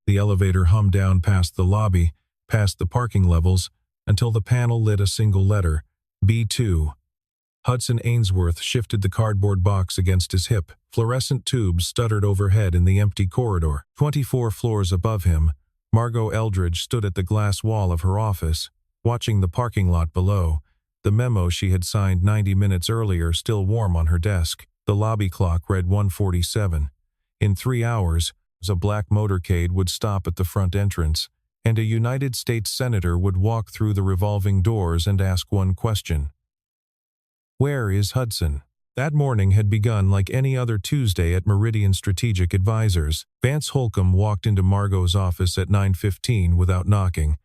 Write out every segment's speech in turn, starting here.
The elevator hummed down past the lobby, past the parking levels, until the panel lit a single letter, B2. Hudson Ainsworth shifted the cardboard box against his hip. Fluorescent tubes stuttered overhead in the empty corridor. 24 floors above him, Margot Eldridge stood at the glass wall of her office, watching the parking lot below, the memo she had signed 90 minutes earlier still warm on her desk. The lobby clock read 1:47. In 3 hours, a black motorcade would stop at the front entrance, and a United States Senator would walk through the revolving doors and ask one question. Where is Hudson? That morning had begun like any other Tuesday at Meridian Strategic Advisors. Vance Holcomb walked into Margot's office at 9:15 without knocking,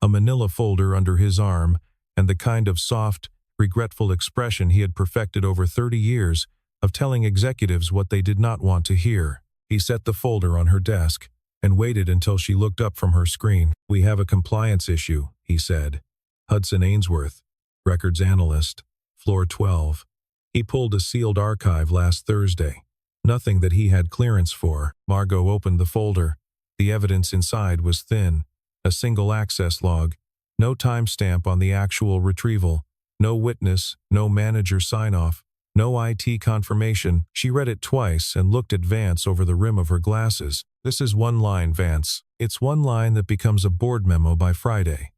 a manila folder under his arm, and the kind of soft, regretful expression he had perfected over 30 years of telling executives what they did not want to hear. He set the folder on her desk and waited until she looked up from her screen. "We have a compliance issue," he said. "Hudson Ainsworth, records analyst, floor 12. He pulled a sealed archive last Thursday. Nothing that he had clearance for." Margot opened the folder. The evidence inside was thin. A single access log. No timestamp on the actual retrieval. No witness, no manager sign-off. No IT confirmation. She read it twice and looked at Vance over the rim of her glasses. "This is one line, Vance. It's one line that becomes a board memo by Friday,"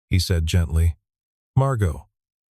he said gently. "Margot,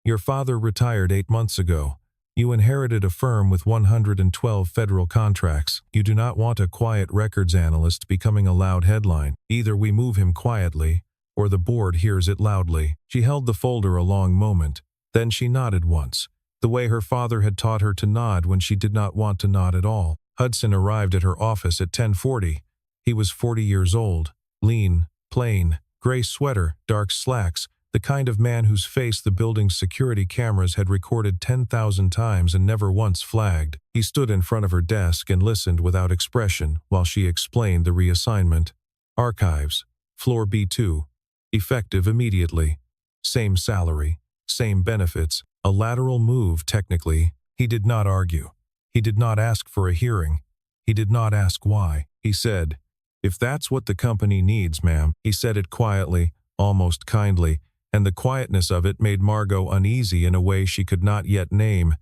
your father retired 8 months ago. You inherited a firm with 112 federal contracts. You do not want a quiet records analyst becoming a loud headline. Either we move him quietly, or the board hears it loudly." She held the folder a long moment. Then she nodded once, the way her father had taught her to nod when she did not want to nod at all. Hudson arrived at her office at 10:40. He was 40 years old, lean, plain, gray sweater, dark slacks, the kind of man whose face the building's security cameras had recorded 10,000 times and never once flagged. He stood in front of her desk and listened without expression while she explained the reassignment. "Archives, floor B2, effective immediately. Same salary, same benefits. A lateral move, technically." He did not argue. He did not ask for a hearing. He did not ask why. He said, "If that's what the company needs, ma'am." He said it quietly, almost kindly, and the quietness of it made Margot uneasy in a way she could not yet name.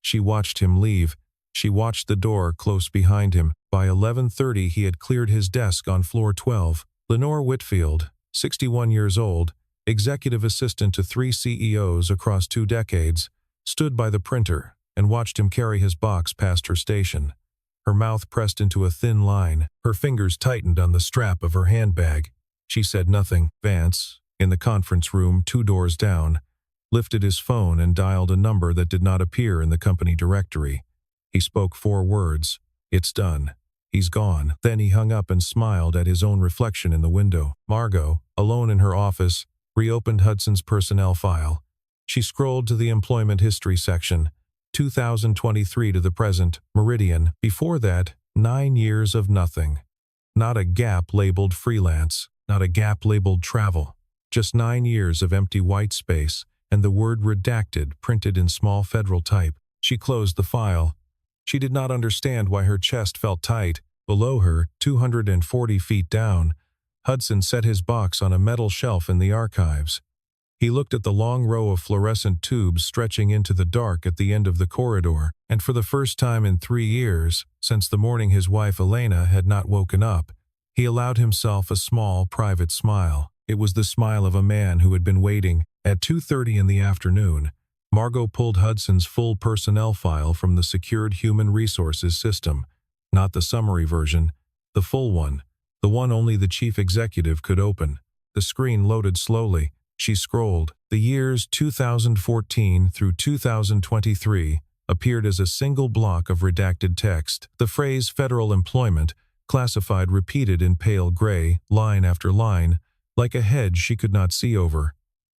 She watched him leave. She watched the door close behind him. By 11:30 he had cleared his desk on floor 12. Lenore Whitfield, 61 years old, executive assistant to 3 CEOs across 2 decades, stood by the printer and watched him carry his box past her station. Her mouth pressed into a thin line. Her fingers tightened on the strap of her handbag. She said nothing. Vance, in the conference room 2 doors down, lifted his phone and dialed a number that did not appear in the company directory. He spoke 4 words. "It's done. He's gone." Then he hung up and smiled at his own reflection in the window. Margot, alone in her office, reopened Hudson's personnel file. She scrolled to the employment history section. 2023 to the present, Meridian. Before that, 9 years of nothing. Not a gap labeled freelance, not a gap labeled travel. Just 9 years of empty white space, and the word redacted printed in small federal type. She closed the file. She did not understand why her chest felt tight. Below her, 240 feet down, Hudson set his box on a metal shelf in the archives. He looked at the long row of fluorescent tubes stretching into the dark at the end of the corridor, and for the first time in 3 years, since the morning his wife Elena had not woken up, he allowed himself a small, private smile. It was the smile of a man who had been waiting. At 2:30 in the afternoon, Margot pulled Hudson's full personnel file from the secured human resources system. Not the summary version, the full one. The one only the chief executive could open. The screen loaded slowly. She scrolled. The years 2014 through 2023 appeared as a single block of redacted text. The phrase federal employment, classified, repeated in pale gray, line after line, like a hedge she could not see over.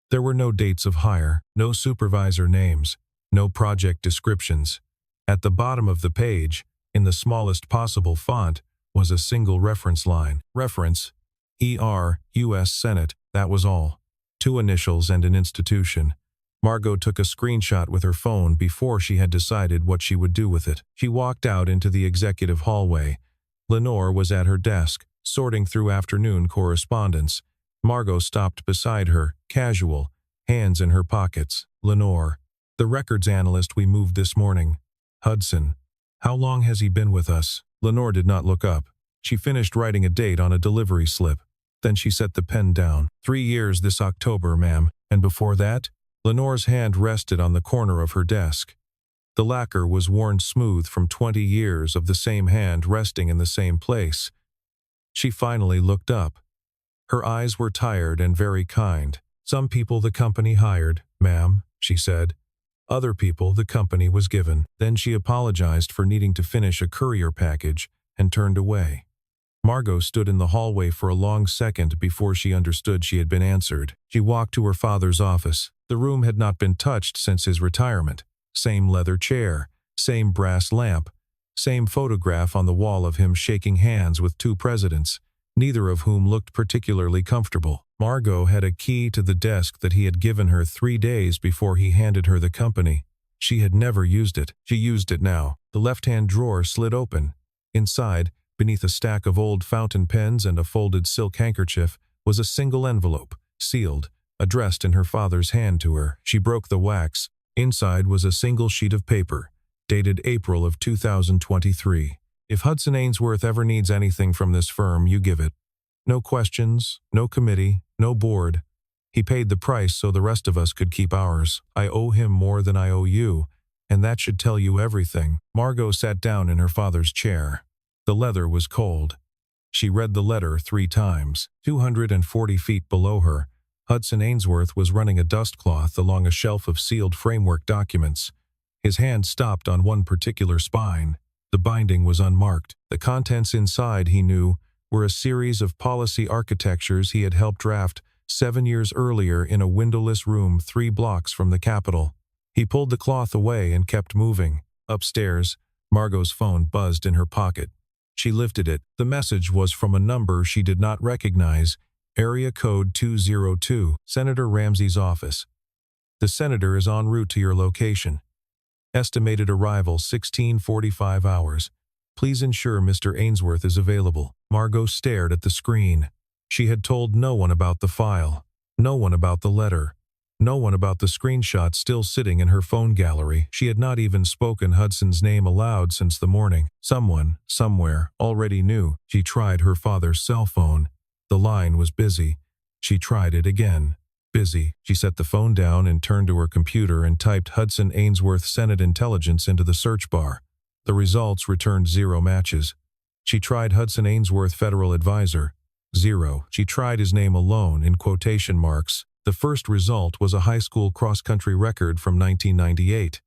There were no dates of hire, no supervisor names, no project descriptions. At the bottom of the page, in the smallest possible font, was a single reference line. Reference, ER, U.S. Senate, that was all. 2 initials and an institution. Margot took a screenshot with her phone before she had decided what she would do with it. She walked out into the executive hallway. Lenore was at her desk, sorting through afternoon correspondence. Margot stopped beside her, casual, hands in her pockets. Lenore. The records analyst we moved this morning. Hudson. How long has he been with us? Lenore did not look up. She finished writing a date on a delivery slip. Then she set the pen down. 3 years this October, ma'am. And before that? Lenore's hand rested on the corner of her desk. The lacquer was worn smooth from 20 years of the same hand resting in the same place. She finally looked up. Her eyes were tired and very kind. Some people the company hired, ma'am, she said. Other people the company was given. Then she apologized for needing to finish a courier package and turned away. Margot stood in the hallway for a long second before she understood she had been answered. She walked to her father's office. The room had not been touched since his retirement. Same leather chair, same brass lamp, same photograph on the wall of him shaking hands with 2 presidents, neither of whom looked particularly comfortable. Margot had a key to the desk that he had given her 3 days before he handed her the company. She had never used it. She used it now. The left-hand drawer slid open. Inside, beneath a stack of old fountain pens and a folded silk handkerchief, was a single envelope, sealed, addressed in her father's hand to her. She broke the wax. Inside was a single sheet of paper, dated April of 2023. If Hudson Ainsworth ever needs anything from this firm, you give it. No questions, no committee, no board. He paid the price so the rest of us could keep ours. I owe him more than I owe you, and that should tell you everything. Margot sat down in her father's chair. The leather was cold. She read the letter 3 times. 240 feet below her, Hudson Ainsworth was running a dust cloth along a shelf of sealed framework documents. His hand stopped on one particular spine. The binding was unmarked. The contents inside, he knew, were a series of policy architectures he had helped draft 7 years earlier in a windowless room 3 blocks from the Capitol. He pulled the cloth away and kept moving. Upstairs, Margot's phone buzzed in her pocket. She lifted it. The message was from a number she did not recognize. Area code 202, Senator Ramsey's office. The senator is en route to your location. Estimated arrival 16:45 hours. Please ensure Mr. Ainsworth is available. Margot stared at the screen. She had told no one about the file, no one about the letter, no one about the screenshot still sitting in her phone gallery. She had not even spoken Hudson's name aloud since the morning. Someone, somewhere, already knew. She tried her father's cell phone. The line was busy. She tried it again. Busy. She set the phone down and turned to her computer and typed Hudson Ainsworth Senate Intelligence into the search bar. The results returned 0 matches. She tried Hudson Ainsworth Federal Advisor. 0. She tried his name alone in quotation marks. The first result was a high school cross-country record from 1998.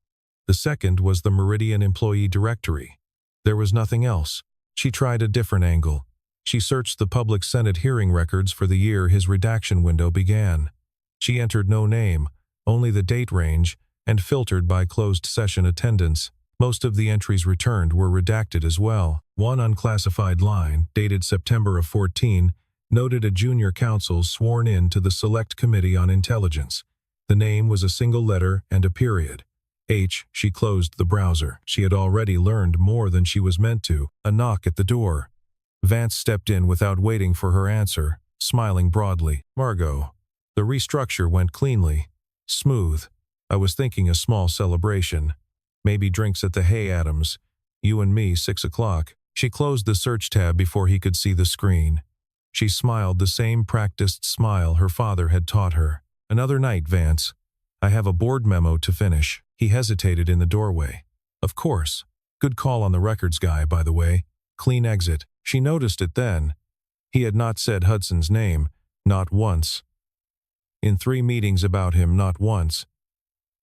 The second was the Meridian Employee Directory. There was nothing else. She tried a different angle. She searched the public Senate hearing records for the year his redaction window began. She entered no name, only the date range, and filtered by closed session attendance. Most of the entries returned were redacted as well. One unclassified line, dated September of 14, noted a junior counsel sworn in to the Select Committee on Intelligence. The name was a single letter and a period. H. She closed the browser. She had already learned more than she was meant to. A knock at the door. Vance stepped in without waiting for her answer, smiling broadly. Margot. The restructure went cleanly. Smooth. I was thinking a small celebration. Maybe drinks at the Hay Adams. You and me, 6 o'clock. She closed the search tab before he could see the screen. She smiled the same practiced smile her father had taught her. Another night, Vance. I have a board memo to finish. He hesitated in the doorway. Of course. Good call on the records guy, by the way. Clean exit. She noticed it then. He had not said Hudson's name, not once. In 3 meetings about him, not once.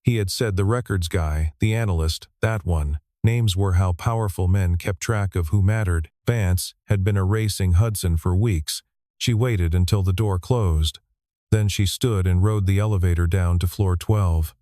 He had said the records guy, the analyst, that one. Names were how powerful men kept track of who mattered. Vance had been erasing Hudson for weeks. She waited until the door closed. Then she stood and rode the elevator down to floor 12.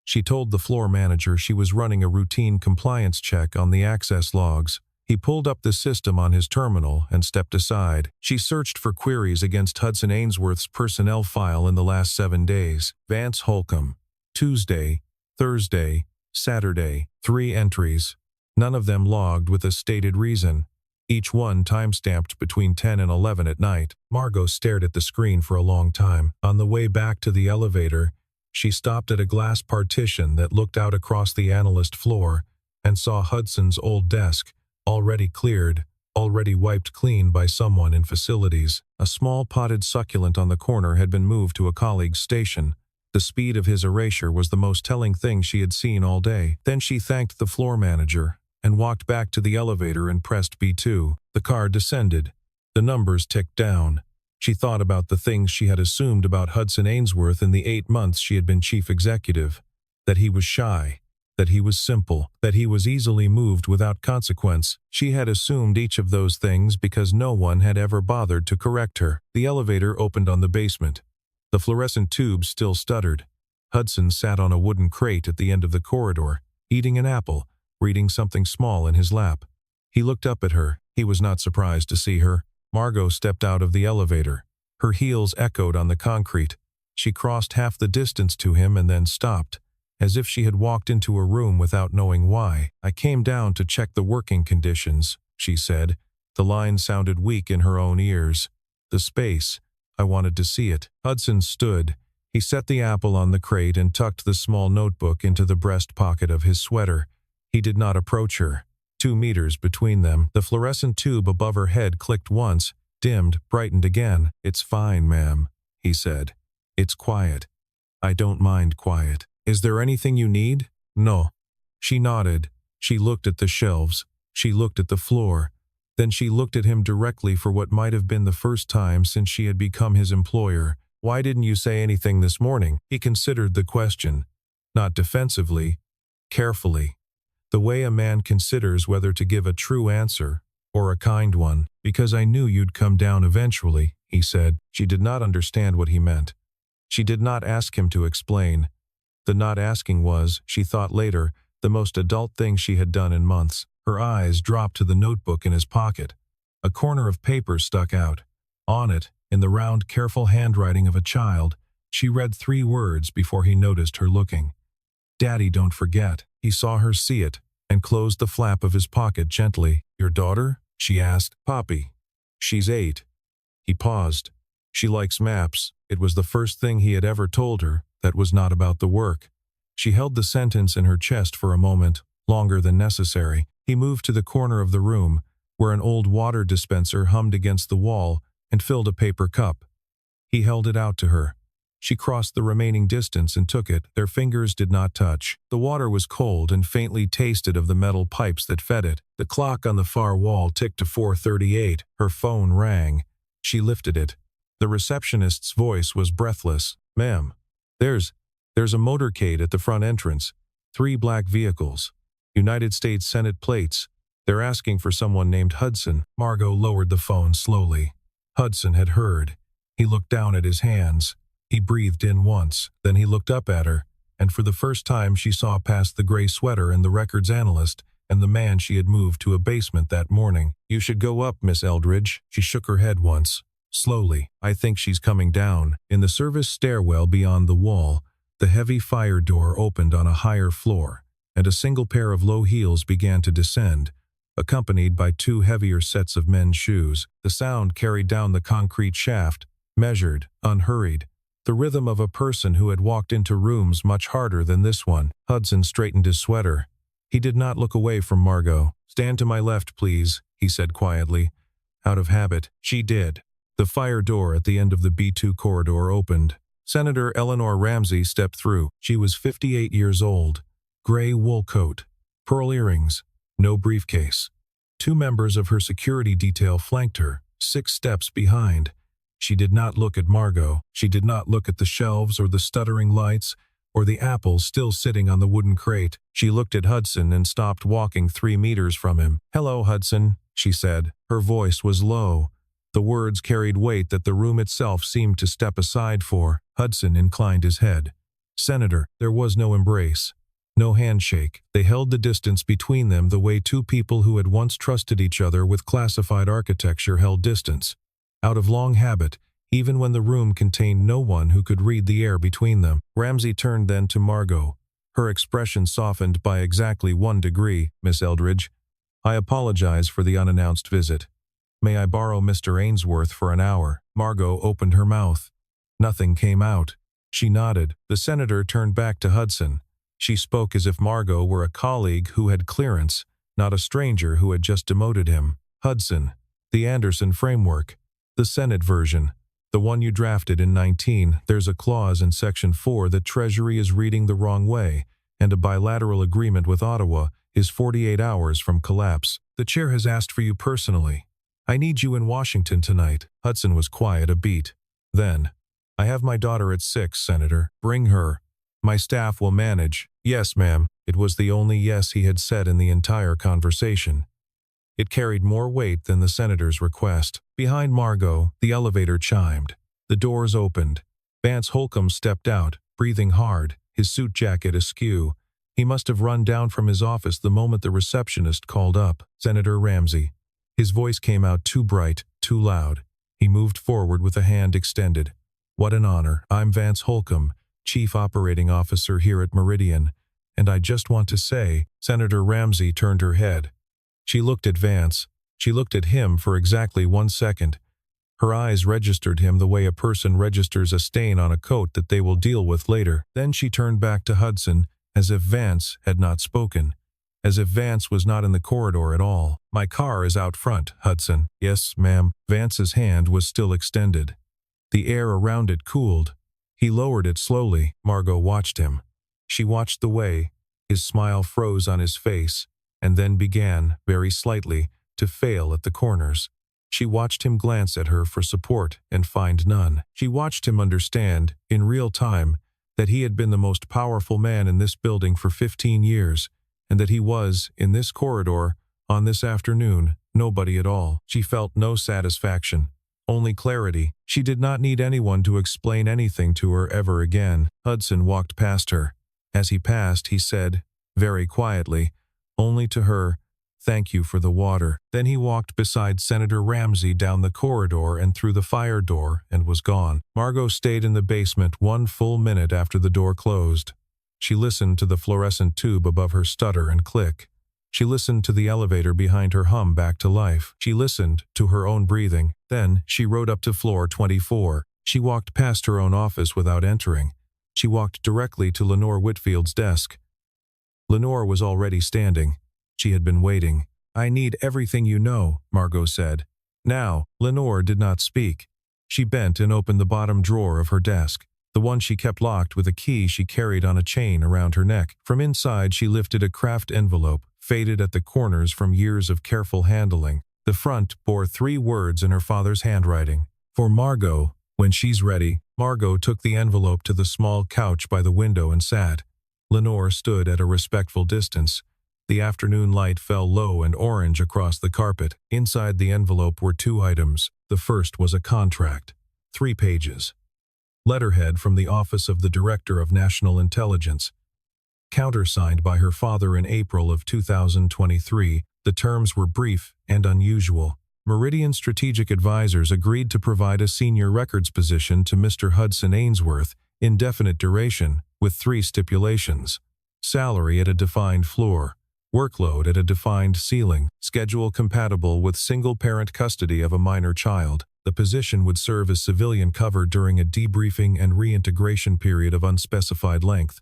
She told the floor manager she was running a routine compliance check on the access logs. He pulled up the system on his terminal and stepped aside. She searched for queries against Hudson Ainsworth's personnel file in the last 7 days. Vance Holcomb. Tuesday, Thursday, Saturday. 3 entries. None of them logged with a stated reason. each one time-stamped between 10 and 11 at night. Margot stared at the screen for a long time. On the way back to the elevator, she stopped at a glass partition that looked out across the analyst floor and saw Hudson's old desk, already cleared, already wiped clean by someone in facilities. A small potted succulent on the corner had been moved to a colleague's station. The speed of his erasure was the most telling thing she had seen all day. Then she thanked the floor manager and walked back to the elevator and pressed B2. The car descended. The numbers ticked down. She thought about the things she had assumed about Hudson Ainsworth in the 8 months she had been chief executive. That he was shy, that he was simple, that he was easily moved without consequence. She had assumed each of those things because no one had ever bothered to correct her. The elevator opened on the basement. The fluorescent tubes still stuttered. Hudson sat on a wooden crate at the end of the corridor, eating an apple, reading something small in his lap. He looked up at her. He was not surprised to see her. Margot stepped out of the elevator. Her heels echoed on the concrete. She crossed half the distance to him and then stopped, as if she had walked into a room without knowing why. "I came down to check the working conditions," she said. The line sounded weak in her own ears. "The space. I wanted to see it." Hudson stood. He set the apple on the crate and tucked the small notebook into the breast pocket of his sweater. He did not approach her. 2 meters between them. The fluorescent tube above her head clicked once, dimmed, brightened again. "It's fine, ma'am," he said. "It's quiet. I don't mind quiet. Is there anything you need?" "No." She nodded. She looked at the shelves. She looked at the floor. Then she looked at him directly for what might have been the first time since she had become his employer. "Why didn't you say anything this morning?" He considered the question. Not defensively, carefully. The way a man considers whether to give a true answer or a kind one. "Because I knew you'd come down eventually," he said. She did not understand what he meant. She did not ask him to explain. The not asking was, she thought later, the most adult thing she had done in months. Her eyes dropped to the notebook in his pocket. A corner of paper stuck out. On it, in the round, careful handwriting of a child, she read 3 words before he noticed her looking. "Daddy, don't forget." He saw her see it and closed the flap of his pocket gently. "Your daughter?" she asked. "Poppy. She's 8. He paused. "She likes maps." It was the first thing he had ever told her that was not about the work. She held the sentence in her chest for a moment, longer than necessary. He moved to the corner of the room, where an old water dispenser hummed against the wall, and filled a paper cup. He held it out to her. She crossed the remaining distance and took it. Their fingers did not touch. The water was cold and faintly tasted of the metal pipes that fed it. The clock on the far wall ticked to 4:38. Her phone rang. She lifted it. The receptionist's voice was breathless. "Ma'am, there's a motorcade at the front entrance. 3 black vehicles. United States Senate plates. They're asking for someone named Hudson." Margot lowered the phone slowly. Hudson had heard. He looked down at his hands. He breathed in once. Then he looked up at her, and for the first time she saw past the gray sweater and the records analyst and the man she had moved to a basement that morning. "You should go up, Miss Eldridge." She shook her head once. Slowly. "I think she's coming down." In the service stairwell beyond the wall, the heavy fire door opened on a higher floor, and a single pair of low heels began to descend, accompanied by 2 heavier sets of men's shoes. The sound carried down the concrete shaft, measured, unhurried, the rhythm of a person who had walked into rooms much harder than this one. Hudson straightened his sweater. He did not look away from Margot. "Stand to my left, please," he said quietly. Out of habit, she did. The fire door at the end of the B2 corridor opened. Senator Eleanor Ramsey stepped through. She was 58 years old. Gray wool coat, pearl earrings, no briefcase. 2 members of her security detail flanked her, 6 steps behind. She did not look at Margot. She did not look at the shelves or the stuttering lights or the apple still sitting on the wooden crate. She looked at Hudson and stopped walking 3 meters from him. "Hello, Hudson," she said. Her voice was low. The words carried weight that the room itself seemed to step aside for. Hudson inclined his head. "Senator." There was no embrace. No handshake. They held the distance between them the way 2 people who had once trusted each other with classified architecture held distance. Out of long habit, even when the room contained no one who could read the air between them. Ramsey turned then to Margot. Her expression softened by exactly 1 degree. "Miss Eldridge, I apologize for the unannounced visit. May I borrow Mr. Ainsworth for an hour? Margot opened her mouth. Nothing came out. She nodded. The senator turned back to Hudson. She spoke as if Margot were a colleague who had clearance, not a stranger who had just demoted him. Hudson, the Anderson framework, the Senate version, the one you drafted in 19, there's a clause in Section 4 that Treasury is reading the wrong way, and a bilateral agreement with Ottawa is 48 hours from collapse. The chair has asked for you personally. I need you in Washington tonight. Hudson was quiet a beat. Then, I have my daughter at 6, Senator. Bring her. My staff will manage. Yes, ma'am. It was the only yes he had said in the entire conversation. It carried more weight than the senator's request. Behind Margot, the elevator chimed. The doors opened. Vance Holcomb stepped out, breathing hard, his suit jacket askew. He must have run down from his office the moment the receptionist called up. Senator Ramsey. His voice came out too bright, too loud. He moved forward with a hand extended. What an honor. I'm Vance Holcomb, Chief Operating Officer here at Meridian, and I just want to say, Senator Ramsey turned her head. She looked at Vance. She looked at him for exactly 1 second. Her eyes registered him the way a person registers a stain on a coat that they will deal with later. Then she turned back to Hudson, as if Vance had not spoken, as if Vance was not in the corridor at all. My car is out front, Hudson. Yes, ma'am. Vance's hand was still extended. The air around it cooled. He lowered it slowly. Margot watched him. She watched the way. His smile froze on his face, and then began, very slightly, to fail at the corners. She watched him glance at her for support and find none. She watched him understand, in real time, that he had been the most powerful man in this building for 15 years, and that he was, in this corridor, on this afternoon, nobody at all. She felt no satisfaction, only clarity. She did not need anyone to explain anything to her ever again. Hudson walked past her. As he passed, he said, very quietly, only to her, "Thank you for the water." Then he walked beside Senator Ramsey down the corridor and through the fire door and was gone. Margot stayed in the basement 1 full minute after the door closed. She listened to the fluorescent tube above her stutter and click. She listened to the elevator behind her hum back to life. She listened to her own breathing. Then she rode up to floor 24. She walked past her own office without entering. She walked directly to Lenore Whitfield's desk. Lenore was already standing. She had been waiting. "I need everything you know," Margot said. Now, Lenore did not speak. She bent and opened the bottom drawer of her desk, the one she kept locked with a key she carried on a chain around her neck. From inside she lifted a craft envelope, faded at the corners from years of careful handling. The front bore 3 words in her father's handwriting. "For Margot, when she's ready." Margot took the envelope to the small couch by the window and sat. Lenore stood at a respectful distance. The afternoon light fell low and orange across the carpet. Inside the envelope were 2 items. The first was a contract. 3 pages. Letterhead from the Office of the Director of National Intelligence. Countersigned by her father in April of 2023, the terms were brief and unusual. Meridian Strategic Advisors agreed to provide a senior records position to Mr. Hudson Ainsworth, indefinite duration, with 3 stipulations. Salary at a defined floor. Workload at a defined ceiling. Schedule compatible with single-parent custody of a minor child. The position would serve as civilian cover during a debriefing and reintegration period of unspecified length.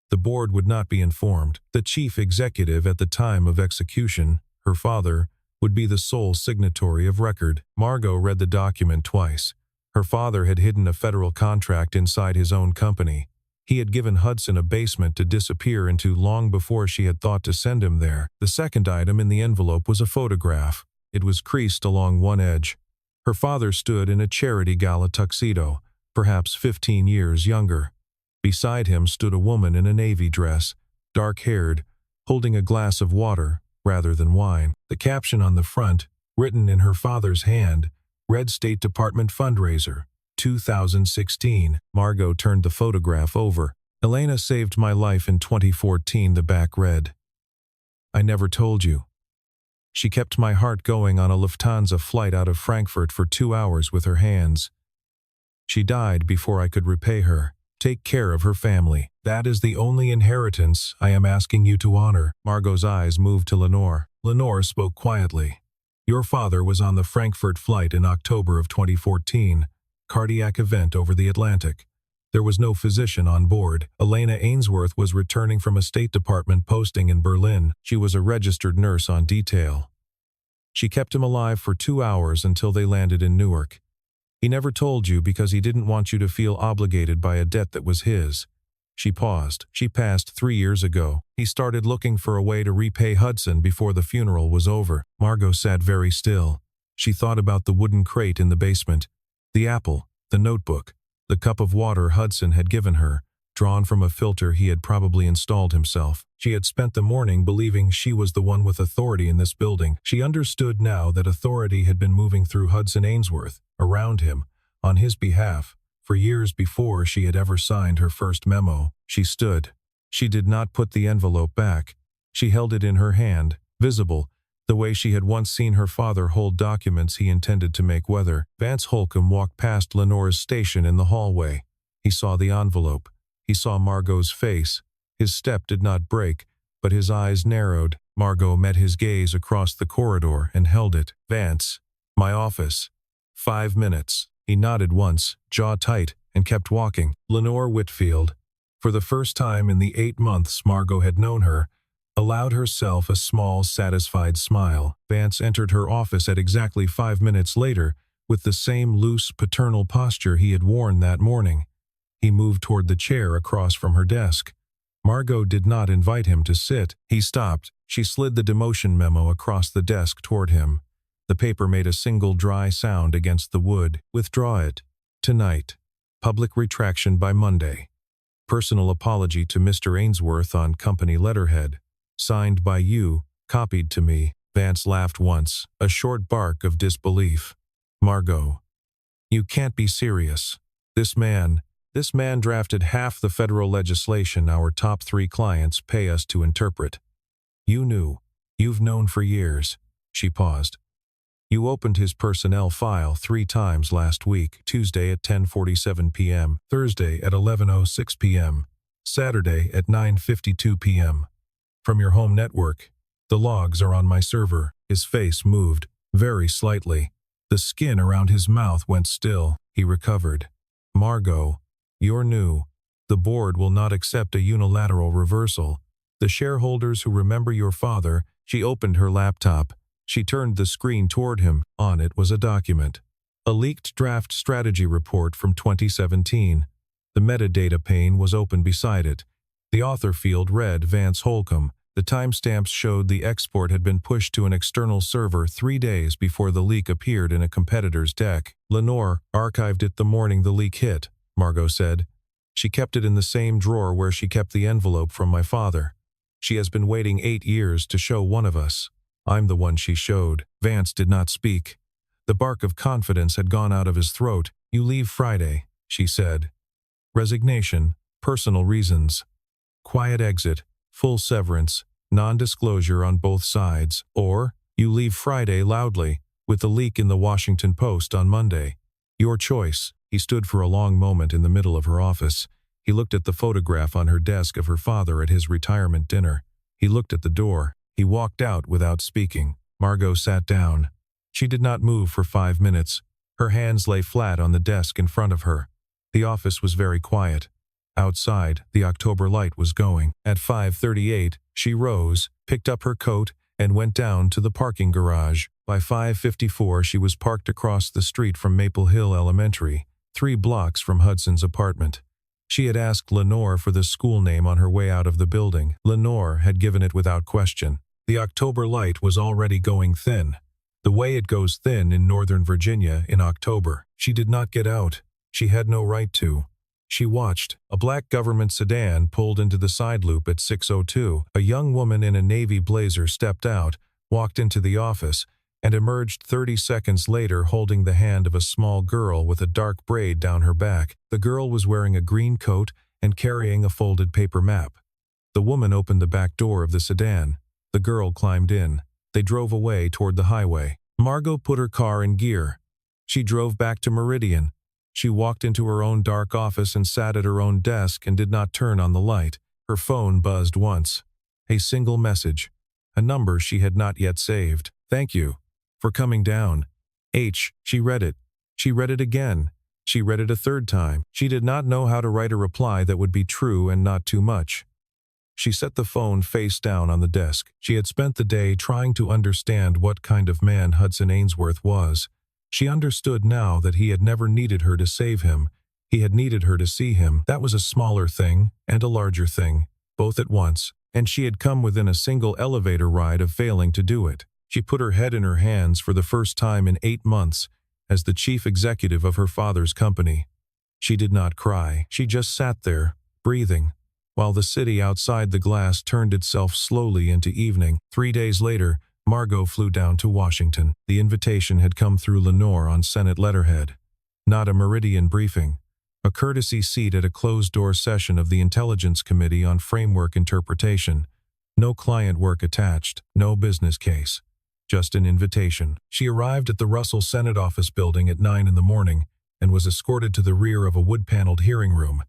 The board would not be informed. The chief executive at the time of execution, her father, would be the sole signatory of record. Margot read the document twice. Her father had hidden a federal contract inside his own company. He had given Hudson a basement to disappear into long before she had thought to send him there. The second item in the envelope was a photograph. It was creased along one edge. Her father stood in a charity gala tuxedo, perhaps 15 years younger. Beside him stood a woman in a navy dress, dark-haired, holding a glass of water rather than wine. The caption on the front, written in her father's hand, read State Department Fundraiser, 2016. Margot turned the photograph over. "Elena saved my life in 2014," the back read. "I never told you. She kept my heart going on a Lufthansa flight out of Frankfurt for 2 hours with her hands. She died before I could repay her. Take care of her family. That is the only inheritance I am asking you to honor." Margot's eyes moved to Lenore. Lenore spoke quietly. Your father was on the Frankfurt flight in October of 2014, cardiac event over the Atlantic. There was no physician on board. Elena Ainsworth was returning from a State Department posting in Berlin. She was a registered nurse on detail. She kept him alive for 2 hours until they landed in Newark. He never told you because he didn't want you to feel obligated by a debt that was his. She paused. She passed 3 years ago. He started looking for a way to repay Hudson before the funeral was over. Margot sat very still. She thought about the wooden crate in the basement, the apple, the notebook, the cup of water Hudson had given her, drawn from a filter he had probably installed himself. She had spent the morning believing she was the one with authority in this building. She understood now that authority had been moving through Hudson Ainsworth, around him, on his behalf, for years before she had ever signed her first memo. She stood. She did not put the envelope back. She held it in her hand, visible, the way she had once seen her father hold documents he intended to make weather. Vance Holcomb walked past Lenore's station in the hallway. He saw the envelope. He saw Margot's face. His step did not break, but his eyes narrowed. Margot met his gaze across the corridor and held it. Vance, my office. 5 minutes. He nodded once, jaw tight, and kept walking. Lenore Whitfield, for the first time in the 8 months Margot had known her, allowed herself a small, satisfied smile. Vance entered her office at exactly 5 minutes later, with the same loose, paternal posture he had worn that morning. He moved toward the chair across from her desk. Margot did not invite him to sit. He stopped. She slid the demotion memo across the desk toward him. The paper made a single dry sound against the wood. Withdraw it. Tonight. Public retraction by Monday. Personal apology to Mr. Ainsworth on company letterhead. Signed by you, copied to me. Vance laughed once, a short bark of disbelief. Margot. You can't be serious. This man drafted half the federal legislation our top 3 clients pay us to interpret. You knew. You've known for years. She paused. You opened his personnel file 3 times last week, Tuesday at 10:47 p.m., Thursday at 11:06 p.m., Saturday at 9:52 p.m. From your home network. The logs are on my server. His face moved, very slightly. The skin around his mouth went still. He recovered. Margot, you're new. The board will not accept a unilateral reversal. The shareholders who remember your father. She opened her laptop. She turned the screen toward him. On it was a document. A leaked draft strategy report from 2017. The metadata pane was open beside it. The author field read Vance Holcomb. The timestamps showed the export had been pushed to an external server 3 days before the leak appeared in a competitor's deck. Lenore archived it the morning the leak hit, Margot said. She kept it in the same drawer where she kept the envelope from my father. She has been waiting 8 years to show one of us. I'm the one she showed. Vance did not speak. The bark of confidence had gone out of his throat. You leave Friday, she said. Resignation, personal reasons. Quiet exit, full severance, non-disclosure on both sides. Or, you leave Friday loudly, with the leak in the Washington Post on Monday. Your choice. He stood for a long moment in the middle of her office. He looked at the photograph on her desk of her father at his retirement dinner. He looked at the door. He walked out without speaking. Margot sat down. She did not move for 5 minutes. Her hands lay flat on the desk in front of her. The office was very quiet. Outside, the October light was going. At 5:38, she rose, picked up her coat, and went down to the parking garage. By 5:54, she was parked across the street from Maple Hill Elementary, 3 blocks from Hudson's apartment. She had asked Lenore for the school name on her way out of the building. Lenore had given it without question. The October light was already going thin, the way it goes thin in Northern Virginia in October. She did not get out. She had no right to. She watched. A black government sedan pulled into the side loop at 6:02. A young woman in a navy blazer stepped out, walked into the office, and emerged 30 seconds later holding the hand of a small girl with a dark braid down her back. The girl was wearing a green coat and carrying a folded paper map. The woman opened the back door of the sedan. The girl climbed in. They drove away toward the highway. Margot put her car in gear. She drove back to Meridian. She walked into her own dark office and sat at her own desk and did not turn on the light. Her phone buzzed once. A single message. a number she had not yet saved. "Thank you for coming down." H. She read it. She read it again. She read it a third time. She did not know how to write a reply that would be true and not too much. She set the phone face down on the desk. She had spent the day trying to understand what kind of man Hudson Ainsworth was. She understood now that he had never needed her to save him. He had needed her to see him. That was a smaller thing and a larger thing, both at once, and she had come within a single elevator ride of failing to do it. She put her head in her hands for the first time in 8 months as the chief executive of her father's company. She did not cry. She just sat there, breathing, while the city outside the glass turned itself slowly into evening. 3 days later, Margot flew down to Washington. The invitation had come through Lenore on Senate letterhead. Not a Meridian briefing. A courtesy seat at a closed-door session of the Intelligence Committee on Framework Interpretation. No client work attached, no business case. Just an invitation. She arrived at the Russell Senate office building at 9 in the morning and was escorted to the rear of a wood-paneled hearing room.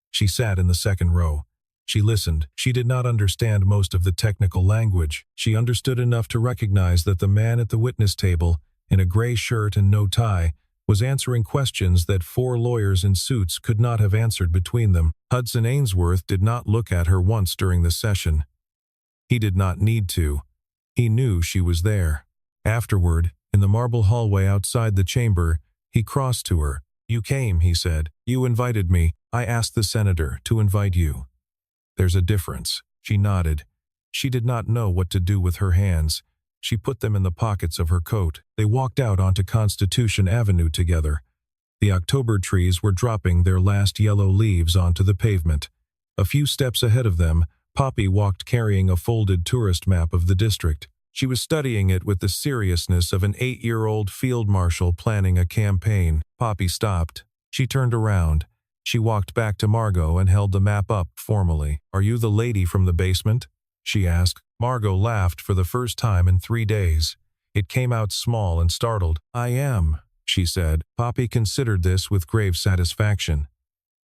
She sat in the second row. She listened. She did not understand most of the technical language. She understood enough to recognize that the man at the witness table, in a gray shirt and no tie, was answering questions that 4 lawyers in suits could not have answered between them. Hudson Ainsworth did not look at her once during the session. He did not need to. He knew she was there. Afterward, in the marble hallway outside the chamber, he crossed to her. "You came," he said. "You invited me. I asked the senator to invite you." "There's a difference." She nodded. She did not know what to do with her hands. She put them in the pockets of her coat. They walked out onto Constitution Avenue together. The October trees were dropping their last yellow leaves onto the pavement. A few steps ahead of them, Poppy walked carrying a folded tourist map of the district. She was studying it with the seriousness of an 8-year-old field marshal planning a campaign. Poppy stopped. She turned around. She walked back to Margot and held the map up formally. "Are you the lady from the basement?" she asked. Margot laughed for the first time in 3 days. It came out small and startled. "I am," she said. Poppy considered this with grave satisfaction.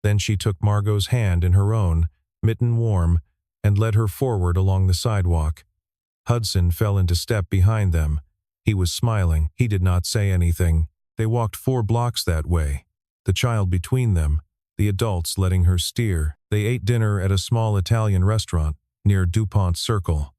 Then she took Margot's hand in her own, mitten warm, and led her forward along the sidewalk. Hudson fell into step behind them. He was smiling. He did not say anything. They walked 4 blocks that way, the child between them, the adults letting her steer. They ate dinner at a small Italian restaurant near DuPont Circle.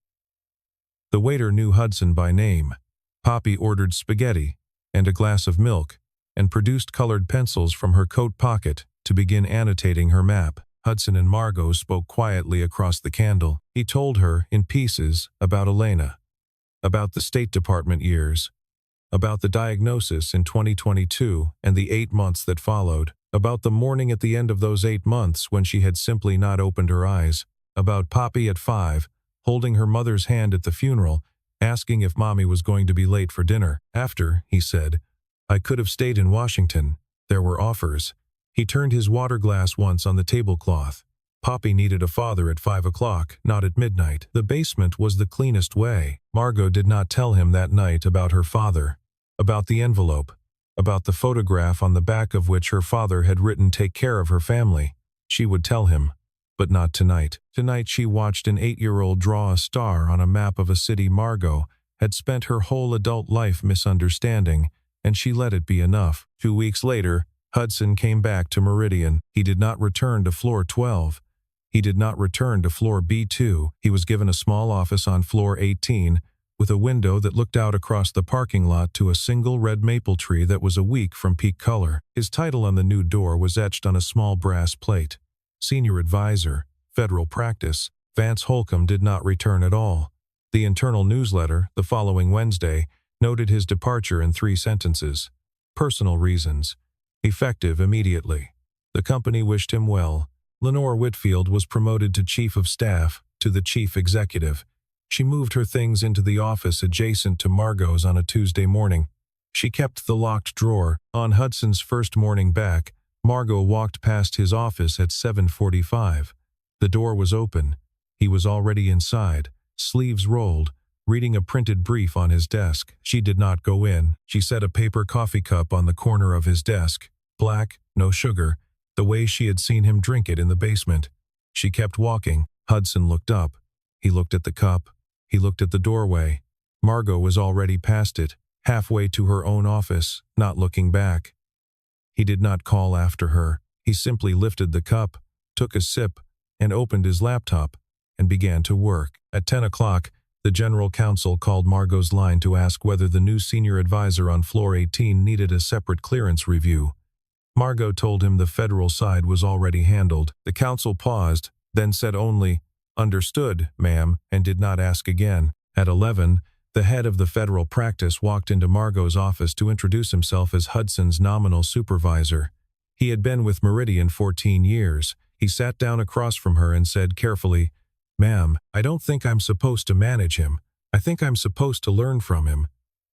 The waiter knew Hudson by name. Poppy ordered spaghetti and a glass of milk and produced colored pencils from her coat pocket to begin annotating her map. Hudson and Margot spoke quietly across the candle. He told her, in pieces, about Elena, about the State Department years, about the diagnosis in 2022 and the 8 months that followed, about the morning at the end of those 8 months when she had simply not opened her eyes, about Poppy at 5, holding her mother's hand at the funeral, asking if Mommy was going to be late for dinner. After, he said, "I could have stayed in Washington. There were offers." He turned his water glass once on the tablecloth. Poppy needed a father at 5 o'clock, not at midnight. The basement was the cleanest way. Margot did not tell him that night about her father, about the envelope, about the photograph on the back of which her father had written "Take care of her family." She would tell him, but not tonight. Tonight she watched an 8-year-old draw a star on a map of a city Margot had spent her whole adult life misunderstanding, and she let it be enough. 2 weeks later, Hudson came back to Meridian. He did not return to floor 12. He did not return to floor B2. He was given a small office on floor 18, with a window that looked out across the parking lot to a single red maple tree that was a week from peak color. His title on the new door was etched on a small brass plate. Senior Advisor, Federal Practice. Vance Holcomb did not return at all. The internal newsletter, the following Wednesday, noted his departure in 3 sentences. Personal reasons. Effective immediately. The company wished him well. Lenore Whitfield was promoted to Chief of Staff, to the Chief Executive. She moved her things into the office adjacent to Margot's on a Tuesday morning. She kept the locked drawer. On Hudson's first morning back, Margot walked past his office at 7:45. The door was open. He was already inside, sleeves rolled, reading a printed brief on his desk. She did not go in. She set a paper coffee cup on the corner of his desk. Black, no sugar, the way she had seen him drink it in the basement. She kept walking. Hudson looked up. He looked at the cup. He looked at the doorway. Margot was already past it, halfway to her own office, not looking back. He did not call after her. He simply lifted the cup, took a sip, and opened his laptop, and began to work. At 10 o'clock, the general counsel called Margot's line to ask whether the new senior advisor on floor 18 needed a separate clearance review. Margot told him the federal side was already handled. The counsel paused, then said only, "Understood, ma'am," and did not ask again. At 11, the head of the federal practice walked into Margot's office to introduce himself as Hudson's nominal supervisor. He had been with Meridian 14 years. He sat down across from her and said carefully, "Ma'am, I don't think I'm supposed to manage him. I think I'm supposed to learn from him."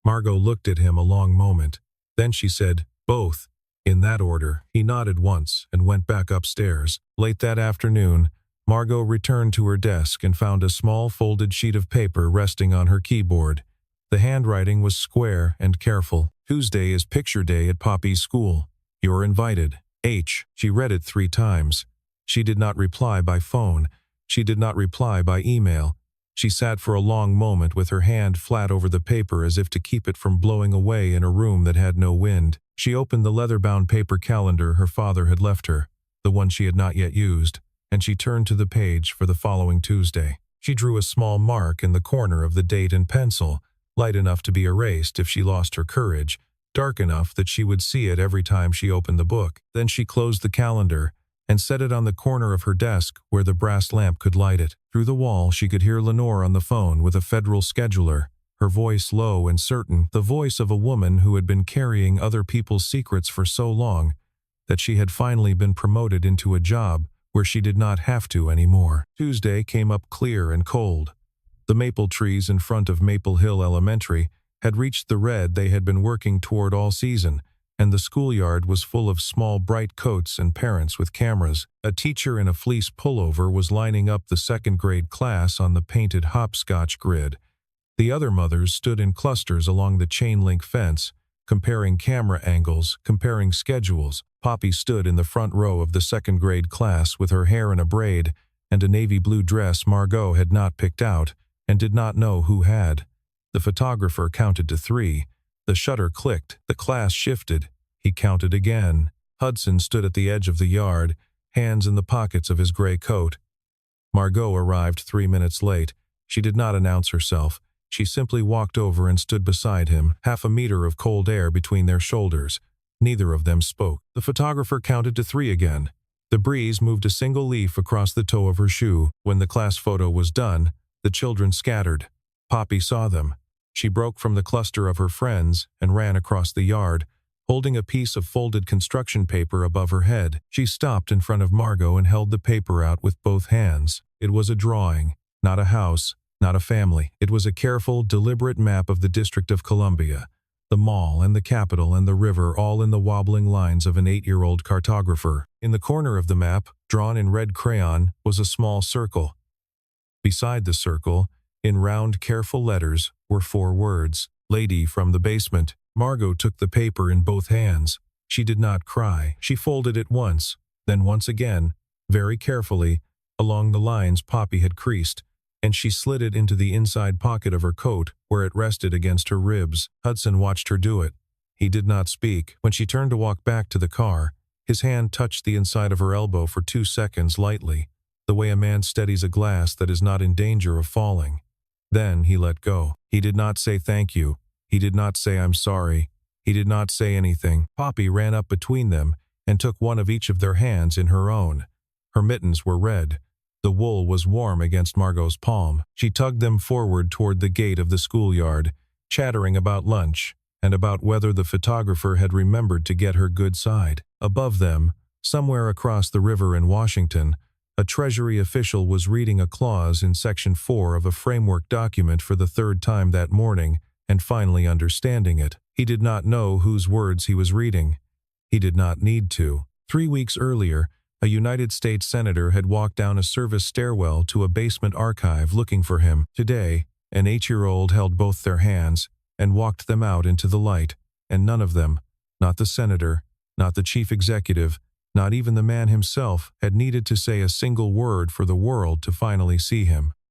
Margot looked at him a long moment. Then she said, "Both." In that order, he nodded once and went back upstairs. Late that afternoon, Margot returned to her desk and found a small folded sheet of paper resting on her keyboard. The handwriting was square and careful. "Tuesday is picture day at Poppy's school. You're invited. H." She read it 3 times. She did not reply by phone. She did not reply by email. She sat for a long moment with her hand flat over the paper as if to keep it from blowing away in a room that had no wind. She opened the leather-bound paper calendar her father had left her, the one she had not yet used, and she turned to the page for the following Tuesday. She drew a small mark in the corner of the date in pencil, light enough to be erased if she lost her courage, dark enough that she would see it every time she opened the book. Then she closed the calendar and set it on the corner of her desk where the brass lamp could light it. Through the wall she could hear Lenore on the phone with a federal scheduler, her voice low and certain, the voice of a woman who had been carrying other people's secrets for so long that she had finally been promoted into a job where she did not have to anymore. Tuesday came up clear and cold. The maple trees in front of Maple Hill Elementary had reached the red they had been working toward all season, and the schoolyard was full of small bright coats and parents with cameras. A teacher in a fleece pullover was lining up the second-grade class on the painted hopscotch grid. The other mothers stood in clusters along the chain-link fence, comparing camera angles, comparing schedules. Poppy stood in the front row of the second-grade class with her hair in a braid and a navy blue dress Margot had not picked out and did not know who had. The photographer counted to 3. The shutter clicked. The class shifted. He counted again. Hudson stood at the edge of the yard, hands in the pockets of his gray coat. Margot arrived 3 minutes late. She did not announce herself. She simply walked over and stood beside him, half a meter of cold air between their shoulders. Neither of them spoke. The photographer counted to 3 again. The breeze moved a single leaf across the toe of her shoe. When the class photo was done, the children scattered. Poppy saw them. She broke from the cluster of her friends and ran across the yard, holding a piece of folded construction paper above her head. She stopped in front of Margot and held the paper out with both hands. It was a drawing, not a house, not a family. It was a careful, deliberate map of the District of Columbia, the mall and the Capitol and the river all in the wobbling lines of an 8-year-old cartographer. In the corner of the map, drawn in red crayon, was a small circle. Beside the circle, in round, careful letters, were 4 words, "Lady from the basement." Margot took the paper in both hands. She did not cry. She folded it once, then once again, very carefully, along the lines Poppy had creased, and she slid it into the inside pocket of her coat where it rested against her ribs. Hudson watched her do it. He did not speak. When she turned to walk back to the car, his hand touched the inside of her elbow for 2 seconds lightly, the way a man steadies a glass that is not in danger of falling. Then he let go. He did not say thank you. He did not say I'm sorry. He did not say anything. Poppy ran up between them and took one of each of their hands in her own. Her mittens were red. The wool was warm against Margot's palm. She tugged them forward toward the gate of the schoolyard, chattering about lunch and about whether the photographer had remembered to get her good side. Above them, somewhere across the river in Washington, a Treasury official was reading a clause in Section 4 of a framework document for the 3rd time that morning and finally understanding it. He did not know whose words he was reading. He did not need to. 3 weeks earlier, a United States senator had walked down a service stairwell to a basement archive looking for him. Today, an 8-year-old held both their hands and walked them out into the light, and none of them, not the senator, not the chief executive, not even the man himself, had needed to say a single word for the world to finally see him.